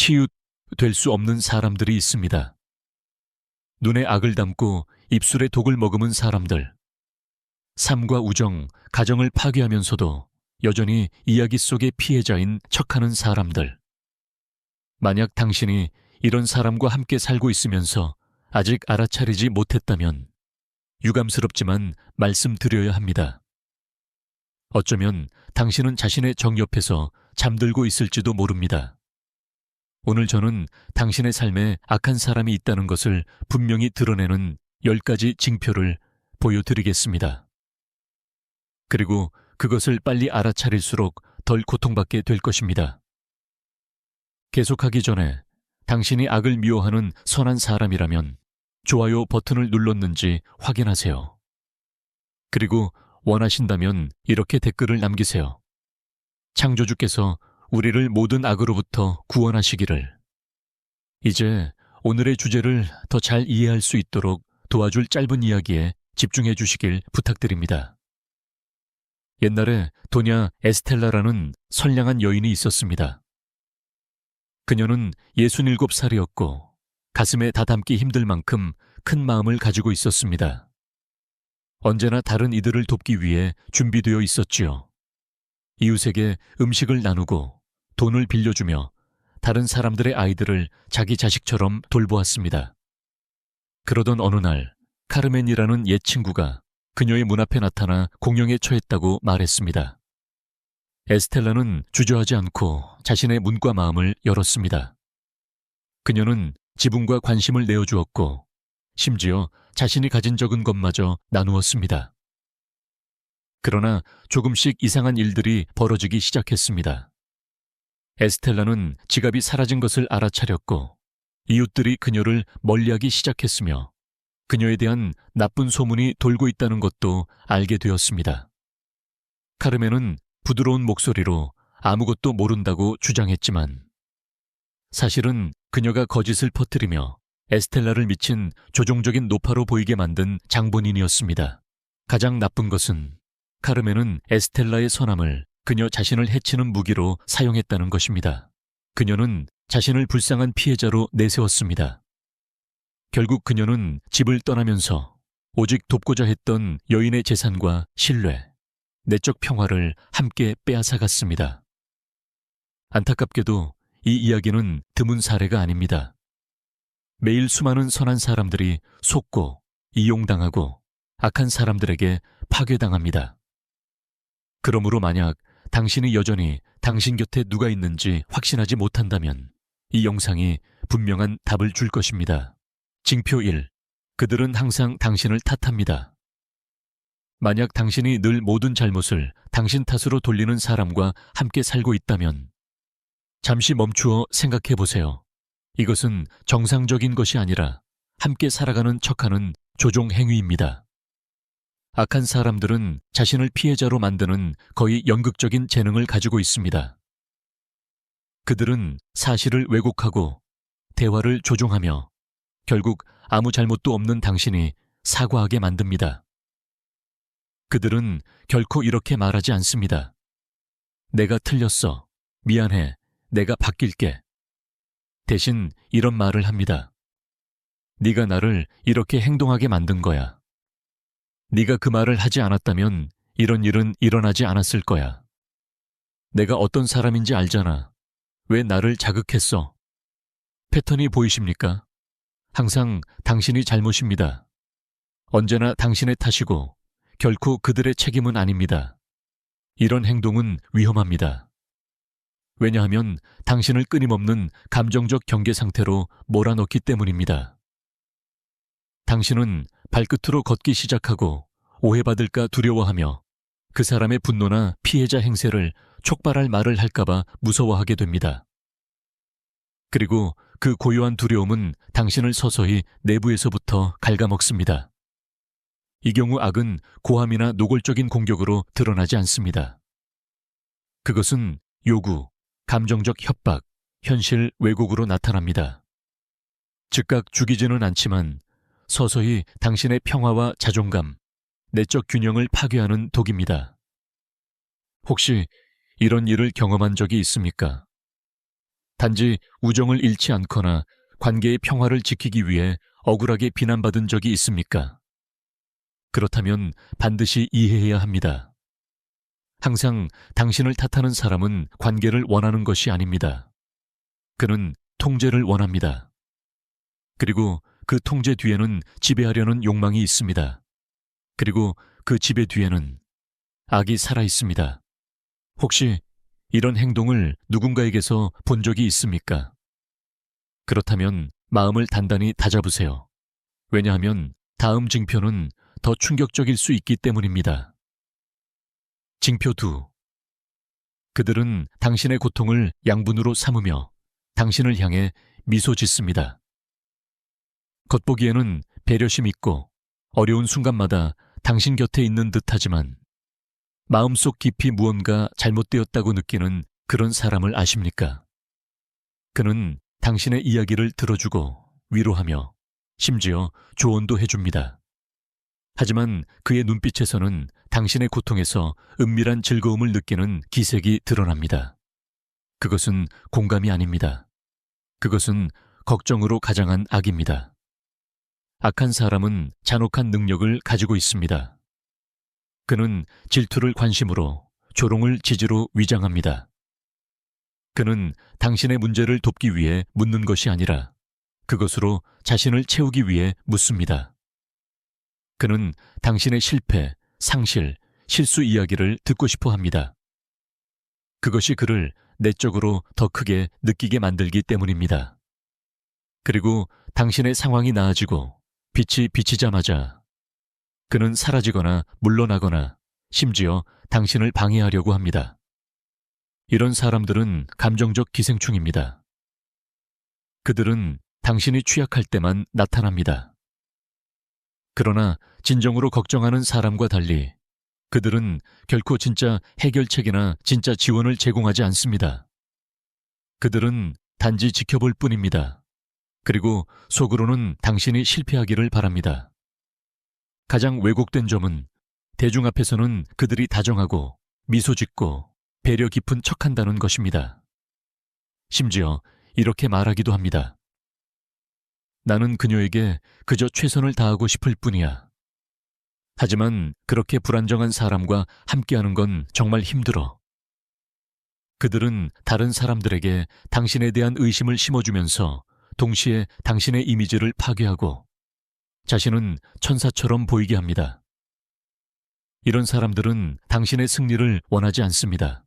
치유될 수 없는 사람들이 있습니다. 눈에 악을 담고 입술에 독을 머금은 사람들. 삶과 우정, 가정을 파괴하면서도 여전히 이야기 속의 피해자인 척하는 사람들. 만약 당신이 이런 사람과 함께 살고 있으면서 아직 알아차리지 못했다면 유감스럽지만 말씀드려야 합니다. 어쩌면 당신은 자신의 정 옆에서 잠들고 있을지도 모릅니다. 오늘 저는 당신의 삶에 악한 사람이 있다는 것을 분명히 드러내는 10가지 징표를 보여드리겠습니다. 그리고 그것을 빨리 알아차릴수록 덜 고통받게 될 것입니다. 계속하기 전에 당신이 악을 미워하는 선한 사람이라면 좋아요 버튼을 눌렀는지 확인하세요. 그리고 원하신다면 이렇게 댓글을 남기세요. 창조주께서 우리를 모든 악으로부터 구원하시기를. 이제 오늘의 주제를 더 잘 이해할 수 있도록 도와줄 짧은 이야기에 집중해 주시길 부탁드립니다. 옛날에 도냐 에스텔라라는 선량한 여인이 있었습니다. 그녀는 67살이었고 가슴에 다담기 힘들 만큼 큰 마음을 가지고 있었습니다. 언제나 다른 이들을 돕기 위해 준비되어 있었지요. 이웃에게 음식을 나누고 돈을 빌려주며 다른 사람들의 아이들을 자기 자식처럼 돌보았습니다. 그러던 어느 날 카르멘이라는 옛 친구가 그녀의 문 앞에 나타나 공경에 처했다고 말했습니다. 에스텔라는 주저하지 않고 자신의 문과 마음을 열었습니다. 그녀는 지분과 관심을 내어주었고 심지어 자신이 가진 적은 것마저 나누었습니다. 그러나 조금씩 이상한 일들이 벌어지기 시작했습니다. 에스텔라는 지갑이 사라진 것을 알아차렸고 이웃들이 그녀를 멀리하기 시작했으며 그녀에 대한 나쁜 소문이 돌고 있다는 것도 알게 되었습니다. 카르멘은 부드러운 목소리로 아무것도 모른다고 주장했지만 사실은 그녀가 거짓을 퍼뜨리며 에스텔라를 미친 조종적인 노파로 보이게 만든 장본인이었습니다. 가장 나쁜 것은 카르멘은 에스텔라의 선함을 그녀 자신을 해치는 무기로 사용했다는 것입니다. 그녀는 자신을 불쌍한 피해자로 내세웠습니다. 결국 그녀는 집을 떠나면서 오직 돕고자 했던 여인의 재산과 신뢰, 내적 평화를 함께 빼앗아갔습니다. 안타깝게도 이 이야기는 드문 사례가 아닙니다. 매일 수많은 선한 사람들이 속고 이용당하고 악한 사람들에게 파괴당합니다. 그러므로 만약 당신이 여전히 당신 곁에 누가 있는지 확신하지 못한다면 이 영상이 분명한 답을 줄 것입니다. 징표 1. 그들은 항상 당신을 탓합니다. 만약 당신이 늘 모든 잘못을 당신 탓으로 돌리는 사람과 함께 살고 있다면 잠시 멈추어 생각해 보세요. 이것은 정상적인 것이 아니라 함께 살아가는 척하는 조종 행위입니다. 악한 사람들은 자신을 피해자로 만드는 거의 연극적인 재능을 가지고 있습니다. 그들은 사실을 왜곡하고 대화를 조종하며 결국 아무 잘못도 없는 당신이 사과하게 만듭니다. 그들은 결코 이렇게 말하지 않습니다. 내가 틀렸어. 미안해. 내가 바뀔게. 대신 이런 말을 합니다. 네가 나를 이렇게 행동하게 만든 거야. 네가 그 말을 하지 않았다면 이런 일은 일어나지 않았을 거야. 내가 어떤 사람인지 알잖아. 왜 나를 자극했어? 패턴이 보이십니까? 항상 당신이 잘못입니다. 언제나 당신의 탓이고 결코 그들의 책임은 아닙니다. 이런 행동은 위험합니다. 왜냐하면 당신을 끊임없는 감정적 경계 상태로 몰아넣기 때문입니다. 당신은 발끝으로 걷기 시작하고 오해받을까 두려워하며 그 사람의 분노나 피해자 행세를 촉발할 말을 할까봐 무서워하게 됩니다. 그리고 그 고요한 두려움은 당신을 서서히 내부에서부터 갉아먹습니다. 이 경우 악은 고함이나 노골적인 공격으로 드러나지 않습니다. 그것은 요구, 감정적 협박, 현실 왜곡으로 나타납니다. 즉각 죽이지는 않지만 서서히 당신의 평화와 자존감, 내적 균형을 파괴하는 독입니다. 혹시 이런 일을 경험한 적이 있습니까? 단지 우정을 잃지 않거나 관계의 평화를 지키기 위해 억울하게 비난받은 적이 있습니까? 그렇다면 반드시 이해해야 합니다. 항상 당신을 탓하는 사람은 관계를 원하는 것이 아닙니다. 그는 통제를 원합니다. 그리고 그 통제 뒤에는 지배하려는 욕망이 있습니다. 그리고 그 지배 뒤에는 악이 살아 있습니다. 혹시 이런 행동을 누군가에게서 본 적이 있습니까? 그렇다면 마음을 단단히 다잡으세요. 왜냐하면 다음 징표는 더 충격적일 수 있기 때문입니다. 징표 2. 그들은 당신의 고통을 양분으로 삼으며 당신을 향해 미소 짓습니다. 겉보기에는 배려심 있고 어려운 순간마다 당신 곁에 있는 듯하지만 마음속 깊이 무언가 잘못되었다고 느끼는 그런 사람을 아십니까? 그는 당신의 이야기를 들어주고 위로하며 심지어 조언도 해줍니다. 하지만 그의 눈빛에서는 당신의 고통에서 은밀한 즐거움을 느끼는 기색이 드러납니다. 그것은 공감이 아닙니다. 그것은 걱정으로 가장한 악입니다. 악한 사람은 잔혹한 능력을 가지고 있습니다. 그는 질투를 관심으로, 조롱을 지지로 위장합니다. 그는 당신의 문제를 돕기 위해 묻는 것이 아니라 그것으로 자신을 채우기 위해 묻습니다. 그는 당신의 실패, 상실, 실수 이야기를 듣고 싶어 합니다. 그것이 그를 내적으로 더 크게 느끼게 만들기 때문입니다. 그리고 당신의 상황이 나아지고 빛이 비치자마자 그는 사라지거나 물러나거나 심지어 당신을 방해하려고 합니다. 이런 사람들은 감정적 기생충입니다. 그들은 당신이 취약할 때만 나타납니다. 그러나 진정으로 걱정하는 사람과 달리 그들은 결코 진짜 해결책이나 진짜 지원을 제공하지 않습니다. 그들은 단지 지켜볼 뿐입니다. 그리고 속으로는 당신이 실패하기를 바랍니다. 가장 왜곡된 점은 대중 앞에서는 그들이 다정하고 미소 짓고 배려 깊은 척한다는 것입니다. 심지어 이렇게 말하기도 합니다. 나는 그녀에게 그저 최선을 다하고 싶을 뿐이야. 하지만 그렇게 불안정한 사람과 함께하는 건 정말 힘들어. 그들은 다른 사람들에게 당신에 대한 의심을 심어주면서 동시에 당신의 이미지를 파괴하고 자신은 천사처럼 보이게 합니다. 이런 사람들은 당신의 승리를 원하지 않습니다.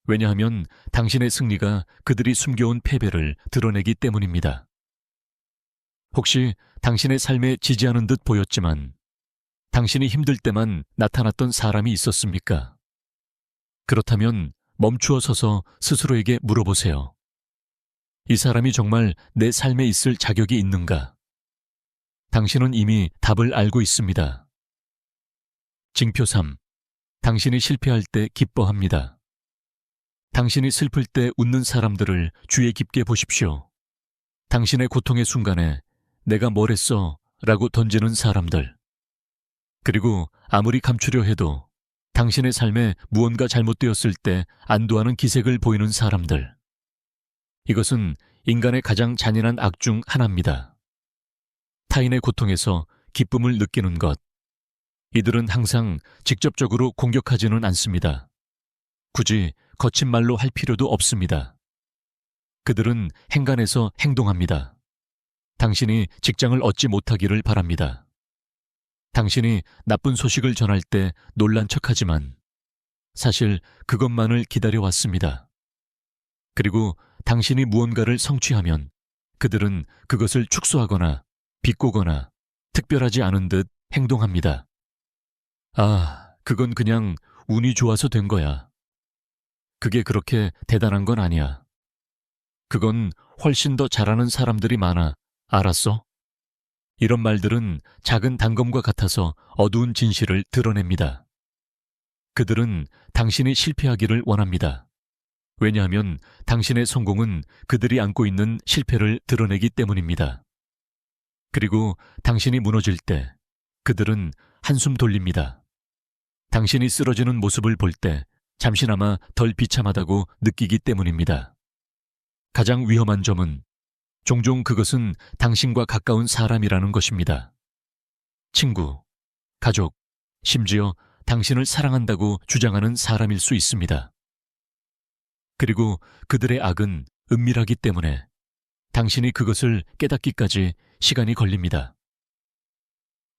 왜냐하면 당신의 승리가 그들이 숨겨온 패배를 드러내기 때문입니다. 혹시 당신의 삶에 지지하는 듯 보였지만 당신이 힘들 때만 나타났던 사람이 있었습니까? 그렇다면 멈추어 서서 스스로에게 물어보세요. 이 사람이 정말 내 삶에 있을 자격이 있는가? 당신은 이미 답을 알고 있습니다. 징표 3. 당신이 실패할 때 기뻐합니다. 당신이 슬플 때 웃는 사람들을 주의 깊게 보십시오. 당신의 고통의 순간에 내가 뭘 했어? 라고 던지는 사람들. 그리고 아무리 감추려 해도 당신의 삶에 무언가 잘못되었을 때 안도하는 기색을 보이는 사람들. 이것은 인간의 가장 잔인한 악 중 하나입니다. 타인의 고통에서 기쁨을 느끼는 것. 이들은 항상 직접적으로 공격하지는 않습니다. 굳이 거친 말로 할 필요도 없습니다. 그들은 행간에서 행동합니다. 당신이 직장을 얻지 못하기를 바랍니다. 당신이 나쁜 소식을 전할 때 놀란 척하지만 사실 그것만을 기다려왔습니다. 그리고 당신이 무언가를 성취하면 그들은 그것을 축소하거나 비꼬거나 특별하지 않은 듯 행동합니다. 아, 그건 그냥 운이 좋아서 된 거야. 그게 그렇게 대단한 건 아니야. 그건 훨씬 더 잘하는 사람들이 많아. 알았어? 이런 말들은 작은 단검과 같아서 어두운 진실을 드러냅니다. 그들은 당신이 실패하기를 원합니다. 왜냐하면 당신의 성공은 그들이 안고 있는 실패를 드러내기 때문입니다. 그리고 당신이 무너질 때 그들은 한숨 돌립니다. 당신이 쓰러지는 모습을 볼 때 잠시나마 덜 비참하다고 느끼기 때문입니다. 가장 위험한 점은 종종 그것은 당신과 가까운 사람이라는 것입니다. 친구, 가족, 심지어 당신을 사랑한다고 주장하는 사람일 수 있습니다. 그리고 그들의 악은 은밀하기 때문에 당신이 그것을 깨닫기까지 시간이 걸립니다.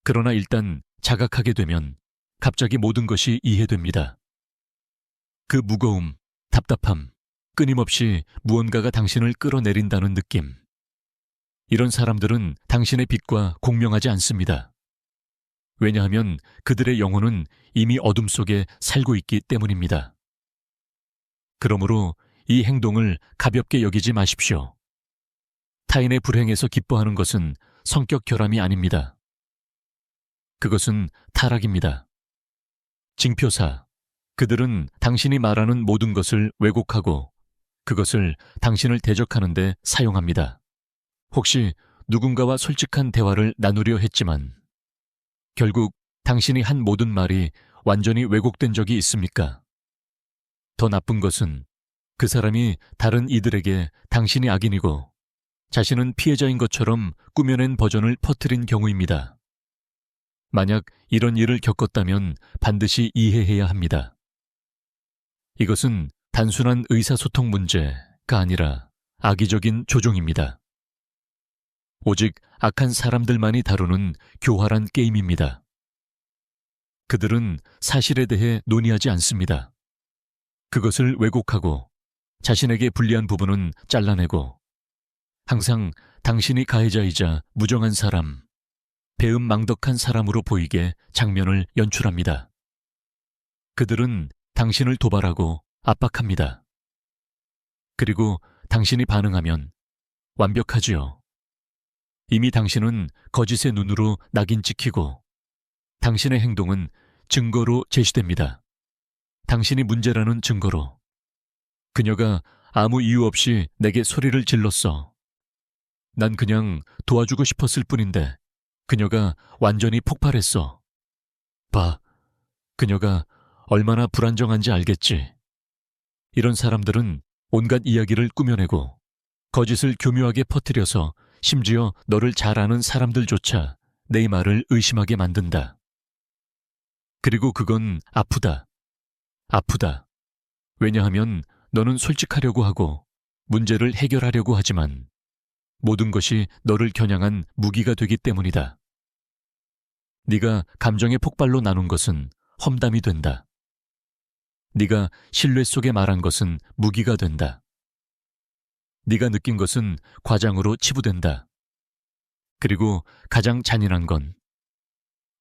그러나 일단 자각하게 되면 갑자기 모든 것이 이해됩니다. 그 무거움, 답답함, 끊임없이 무언가가 당신을 끌어내린다는 느낌. 이런 사람들은 당신의 빛과 공명하지 않습니다. 왜냐하면 그들의 영혼은 이미 어둠 속에 살고 있기 때문입니다. 그러므로 이 행동을 가볍게 여기지 마십시오. 타인의 불행에서 기뻐하는 것은 성격 결함이 아닙니다. 그것은 타락입니다. 징표사, 그들은 당신이 말하는 모든 것을 왜곡하고 그것을 당신을 대적하는 데 사용합니다. 혹시 누군가와 솔직한 대화를 나누려 했지만 결국 당신이 한 모든 말이 완전히 왜곡된 적이 있습니까? 더 나쁜 것은 그 사람이 다른 이들에게 당신이 악인이고 자신은 피해자인 것처럼 꾸며낸 버전을 퍼뜨린 경우입니다. 만약 이런 일을 겪었다면 반드시 이해해야 합니다. 이것은 단순한 의사소통 문제가 아니라 악의적인 조종입니다. 오직 악한 사람들만이 다루는 교활한 게임입니다. 그들은 사실에 대해 논의하지 않습니다. 그것을 왜곡하고 자신에게 불리한 부분은 잘라내고 항상 당신이 가해자이자 무정한 사람, 배은망덕한 사람으로 보이게 장면을 연출합니다. 그들은 당신을 도발하고 압박합니다. 그리고 당신이 반응하면 완벽하지요. 이미 당신은 거짓의 눈으로 낙인 찍히고 당신의 행동은 증거로 제시됩니다. 당신이 문제라는 증거로. 그녀가 아무 이유 없이 내게 소리를 질렀어. 난 그냥 도와주고 싶었을 뿐인데 그녀가 완전히 폭발했어. 봐, 그녀가 얼마나 불안정한지 알겠지. 이런 사람들은 온갖 이야기를 꾸며내고 거짓을 교묘하게 퍼뜨려서 심지어 너를 잘 아는 사람들조차 내 말을 의심하게 만든다. 그리고 그건 아프다. 아프다. 왜냐하면 너는 솔직하려고 하고 문제를 해결하려고 하지만 모든 것이 너를 겨냥한 무기가 되기 때문이다. 네가 감정의 폭발로 나눈 것은 험담이 된다. 네가 신뢰 속에 말한 것은 무기가 된다. 네가 느낀 것은 과장으로 치부된다. 그리고 가장 잔인한 건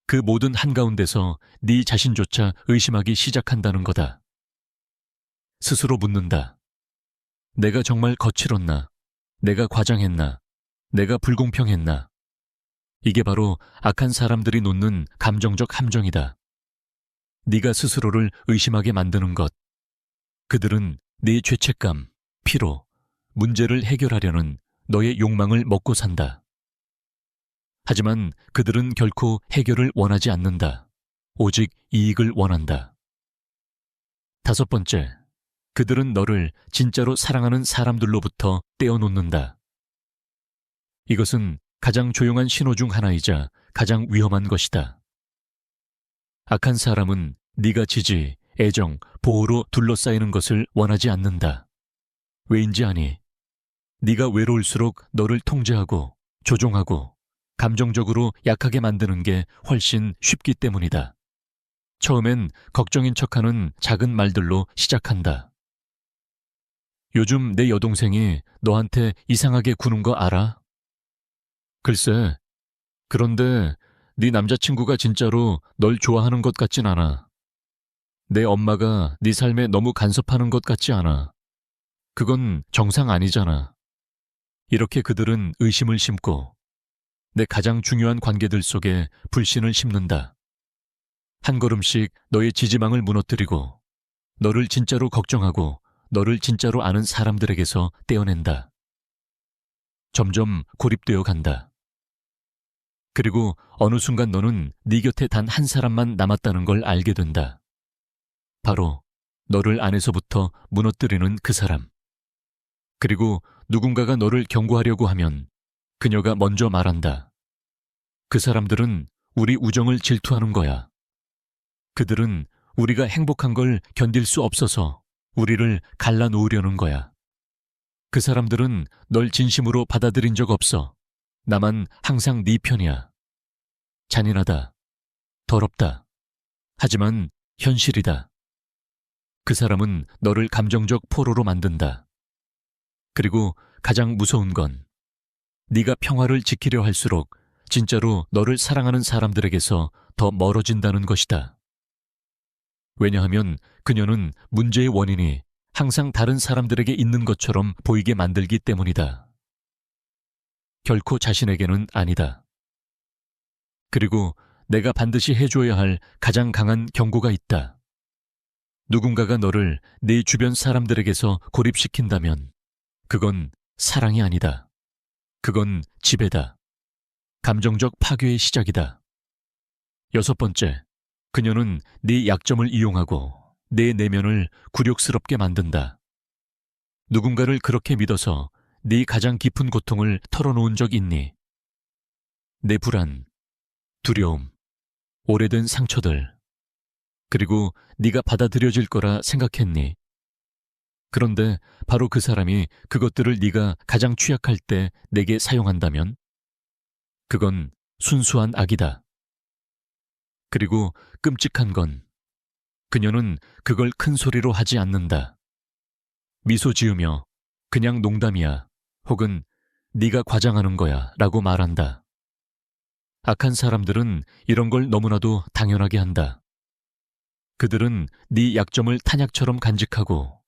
그 모든 한가운데서 네 자신조차 의심하기 시작한다는 거다. 스스로 묻는다. 내가 정말 거칠었나? 내가 과장했나? 내가 불공평했나? 이게 바로 악한 사람들이 놓는 감정적 함정이다. 네가 스스로를 의심하게 만드는 것. 그들은 네 죄책감, 피로, 문제를 해결하려는 너의 욕망을 먹고 산다. 하지만 그들은 결코 해결을 원하지 않는다. 오직 이익을 원한다. 5번째, 그들은 너를 진짜로 사랑하는 사람들로부터 떼어놓는다. 이것은 가장 조용한 신호 중 하나이자 가장 위험한 것이다. 악한 사람은 네가 지지, 애정, 보호로 둘러싸이는 것을 원하지 않는다. 왜인지 아니? 네가 외로울수록 너를 통제하고 조종하고 감정적으로 약하게 만드는 게 훨씬 쉽기 때문이다. 처음엔 걱정인 척하는 작은 말들로 시작한다. 요즘 내 여동생이 너한테 이상하게 구는 거 알아? 글쎄, 그런데 네 남자친구가 진짜로 널 좋아하는 것 같진 않아. 내 엄마가 네 삶에 너무 간섭하는 것 같지 않아. 그건 정상 아니잖아. 이렇게 그들은 의심을 심고 내 가장 중요한 관계들 속에 불신을 심는다. 한 걸음씩 너의 지지망을 무너뜨리고 너를 진짜로 걱정하고 너를 진짜로 아는 사람들에게서 떼어낸다. 점점 고립되어 간다. 그리고 어느 순간 너는 네 곁에 단 한 사람만 남았다는 걸 알게 된다. 바로 너를 안에서부터 무너뜨리는 그 사람. 그리고 누군가가 너를 경고하려고 하면 그녀가 먼저 말한다. 그 사람들은 우리 우정을 질투하는 거야. 그들은 우리가 행복한 걸 견딜 수 없어서 우리를 갈라놓으려는 거야. 그 사람들은 널 진심으로 받아들인 적 없어. 나만 항상 네 편이야. 잔인하다. 더럽다. 하지만 현실이다. 그 사람은 너를 감정적 포로로 만든다. 그리고 가장 무서운 건 네가 평화를 지키려 할수록 진짜로 너를 사랑하는 사람들에게서 더 멀어진다는 것이다. 왜냐하면 그녀는 문제의 원인이 항상 다른 사람들에게 있는 것처럼 보이게 만들기 때문이다. 결코 자신에게는 아니다. 그리고 내가 반드시 해줘야 할 가장 강한 경고가 있다. 누군가가 너를 네 주변 사람들에게서 고립시킨다면 그건 사랑이 아니다. 그건 지배다. 감정적 파괴의 시작이다. 6번째, 그녀는 네 약점을 이용하고 내 내면을 굴욕스럽게 만든다. 누군가를 그렇게 믿어서 네 가장 깊은 고통을 털어놓은 적 있니? 내 불안, 두려움, 오래된 상처들, 그리고 네가 받아들여질 거라 생각했니? 그런데 바로 그 사람이 그것들을 네가 가장 취약할 때 내게 사용한다면? 그건 순수한 악이다. 그리고 끔찍한 건 그녀는 그걸 큰 소리로 하지 않는다. 미소 지으며 그냥 농담이야 혹은 네가 과장하는 거야 라고 말한다. 악한 사람들은 이런 걸 너무나도 당연하게 한다. 그들은 네 약점을 탄약처럼 간직하고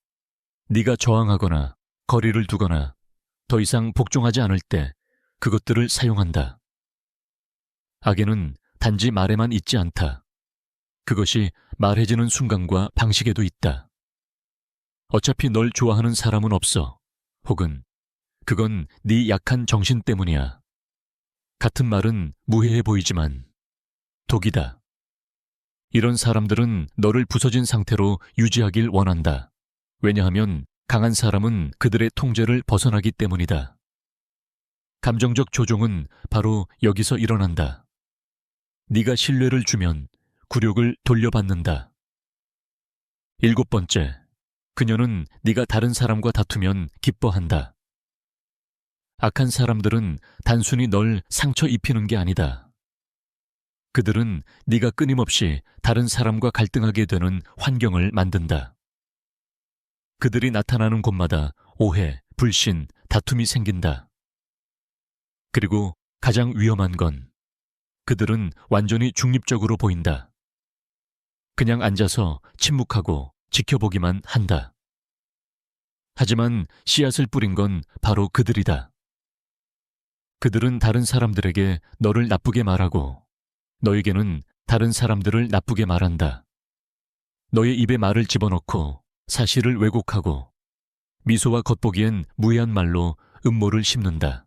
네가 저항하거나 거리를 두거나 더 이상 복종하지 않을 때 그것들을 사용한다. 악에는 단지 말에만 있지 않다. 그것이 말해지는 순간과 방식에도 있다. 어차피 널 좋아하는 사람은 없어. 혹은 그건 네 약한 정신 때문이야. 같은 말은 무해해 보이지만 독이다. 이런 사람들은 너를 부서진 상태로 유지하길 원한다. 왜냐하면 강한 사람은 그들의 통제를 벗어나기 때문이다. 감정적 조종은 바로 여기서 일어난다. 네가 신뢰를 주면 굴욕을 돌려받는다. 7번째, 그녀는 네가 다른 사람과 다투면 기뻐한다. 악한 사람들은 단순히 널 상처 입히는 게 아니다. 그들은 네가 끊임없이 다른 사람과 갈등하게 되는 환경을 만든다. 그들이 나타나는 곳마다 오해, 불신, 다툼이 생긴다. 그리고 가장 위험한 건 그들은 완전히 중립적으로 보인다. 그냥 앉아서 침묵하고 지켜보기만 한다. 하지만 씨앗을 뿌린 건 바로 그들이다. 그들은 다른 사람들에게 너를 나쁘게 말하고 너에게는 다른 사람들을 나쁘게 말한다. 너의 입에 말을 집어넣고 사실을 왜곡하고 미소와 겉보기엔 무해한 말로 음모를 심는다.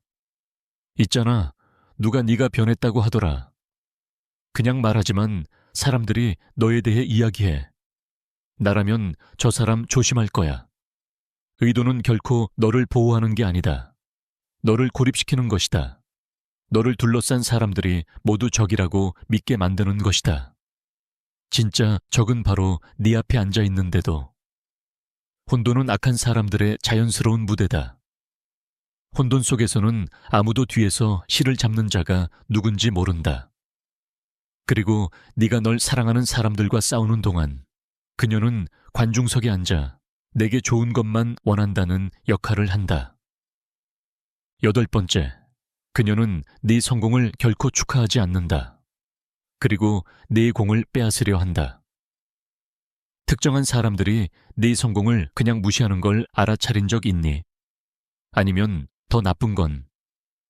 있잖아, 누가 네가 변했다고 하더라. 그냥 말하지만 사람들이 너에 대해 이야기해. 나라면 저 사람 조심할 거야. 의도는 결코 너를 보호하는 게 아니다. 너를 고립시키는 것이다. 너를 둘러싼 사람들이 모두 적이라고 믿게 만드는 것이다. 진짜 적은 바로 네 앞에 앉아 있는데도. 혼돈은 악한 사람들의 자연스러운 무대다. 혼돈 속에서는 아무도 뒤에서 실을 잡는 자가 누군지 모른다. 그리고 네가 널 사랑하는 사람들과 싸우는 동안 그녀는 관중석에 앉아 내게 좋은 것만 원한다는 역할을 한다. 8번째, 그녀는 네 성공을 결코 축하하지 않는다. 그리고 네 공을 빼앗으려 한다. 특정한 사람들이 네 성공을 그냥 무시하는 걸 알아차린 적 있니? 아니면 더 나쁜 건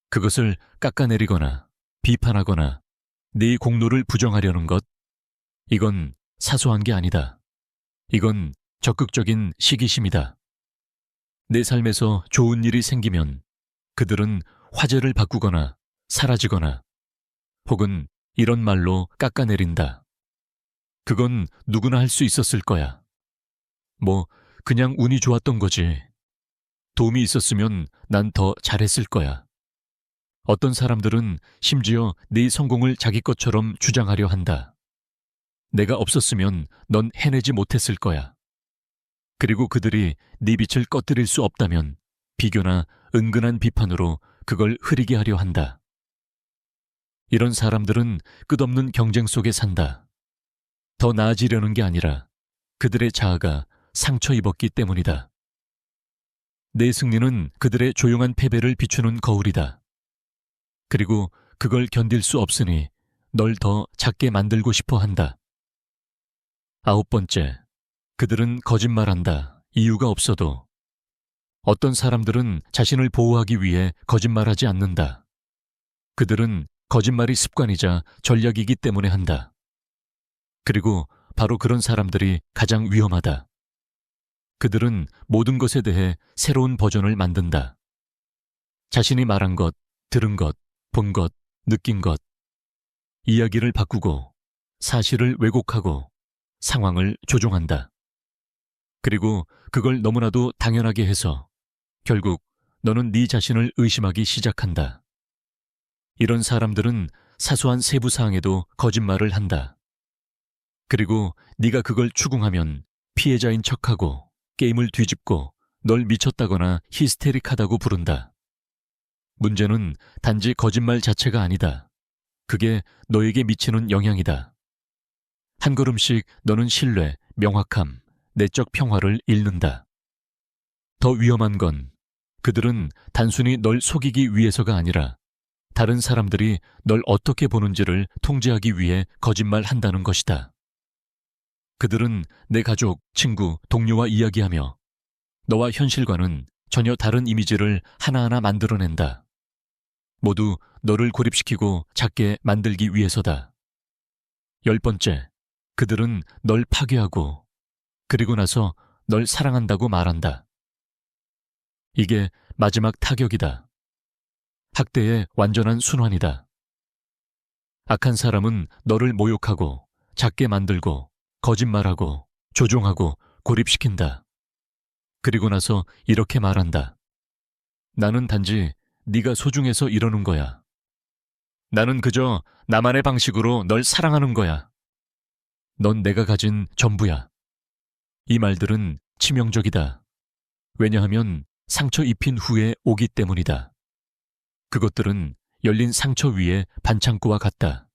그것을 깎아내리거나 비판하거나 네 공로를 부정하려는 것? 이건 사소한 게 아니다. 이건 적극적인 시기심이다. 내 삶에서 좋은 일이 생기면 그들은 화제를 바꾸거나 사라지거나 혹은 이런 말로 깎아내린다. 그건 누구나 할 수 있었을 거야. 뭐 그냥 운이 좋았던 거지. 도움이 있었으면 난 더 잘했을 거야. 어떤 사람들은 심지어 네 성공을 자기 것처럼 주장하려 한다. 내가 없었으면 넌 해내지 못했을 거야. 그리고 그들이 네 빛을 꺼뜨릴 수 없다면 비교나 은근한 비판으로 그걸 흐리게 하려 한다. 이런 사람들은 끝없는 경쟁 속에 산다. 더 나아지려는 게 아니라 그들의 자아가 상처 입었기 때문이다. 내 승리는 그들의 조용한 패배를 비추는 거울이다. 그리고 그걸 견딜 수 없으니 널 더 작게 만들고 싶어 한다. 9번째, 그들은 거짓말한다. 이유가 없어도. 어떤 사람들은 자신을 보호하기 위해 거짓말하지 않는다. 그들은 거짓말이 습관이자 전략이기 때문에 한다. 그리고 바로 그런 사람들이 가장 위험하다. 그들은 모든 것에 대해 새로운 버전을 만든다. 자신이 말한 것, 들은 것, 본 것, 느낀 것. 이야기를 바꾸고, 사실을 왜곡하고, 상황을 조종한다. 그리고 그걸 너무나도 당연하게 해서 결국 너는 네 자신을 의심하기 시작한다. 이런 사람들은 사소한 세부 사항에도 거짓말을 한다. 그리고 네가 그걸 추궁하면 피해자인 척하고 게임을 뒤집고 널 미쳤다거나 히스테릭하다고 부른다. 문제는 단지 거짓말 자체가 아니다. 그게 너에게 미치는 영향이다. 한 걸음씩 너는 신뢰, 명확함, 내적 평화를 잃는다. 더 위험한 건 그들은 단순히 널 속이기 위해서가 아니라 다른 사람들이 널 어떻게 보는지를 통제하기 위해 거짓말한다는 것이다. 그들은 내 가족, 친구, 동료와 이야기하며 너와 현실과는 전혀 다른 이미지를 하나하나 만들어낸다. 모두 너를 고립시키고 작게 만들기 위해서다. 10번째, 그들은 널 파괴하고 그리고 나서 널 사랑한다고 말한다. 이게 마지막 타격이다. 학대의 완전한 순환이다. 악한 사람은 너를 모욕하고 작게 만들고 거짓말하고 조종하고 고립시킨다. 그리고 나서 이렇게 말한다. 나는 단지 네가 소중해서 이러는 거야. 나는 그저 나만의 방식으로 널 사랑하는 거야. 넌 내가 가진 전부야. 이 말들은 치명적이다. 왜냐하면 상처 입힌 후에 오기 때문이다. 그것들은 열린 상처 위에 반창고와 같다.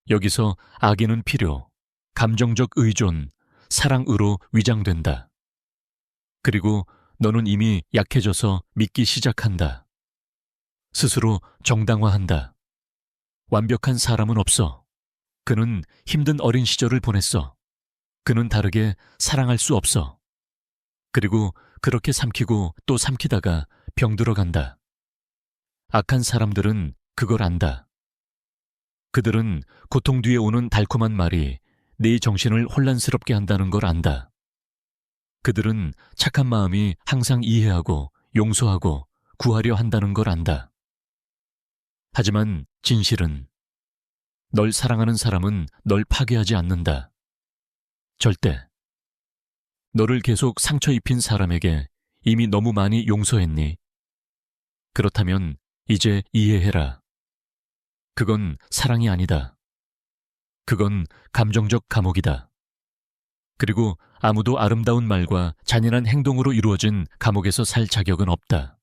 여기서 악의는 필요, 감정적 의존, 사랑으로 위장된다. 그리고 너는 이미 약해져서 믿기 시작한다. 스스로 정당화한다. 완벽한 사람은 없어. 그는 힘든 어린 시절을 보냈어. 그는 다르게 사랑할 수 없어. 그리고 그렇게 삼키고 또 삼키다가 병들어간다. 악한 사람들은 그걸 안다. 그들은 고통 뒤에 오는 달콤한 말이 네 정신을 혼란스럽게 한다는 걸 안다. 그들은 착한 마음이 항상 이해하고 용서하고 구하려 한다는 걸 안다. 하지만 진실은 널 사랑하는 사람은 널 파괴하지 않는다. 절대. 너를 계속 상처 입힌 사람에게 이미 너무 많이 용서했니? 그렇다면 이제 이해해라. 그건 사랑이 아니다. 그건 감정적 감옥이다. 그리고 아무도 아름다운 말과 잔인한 행동으로 이루어진 감옥에서 살 자격은 없다.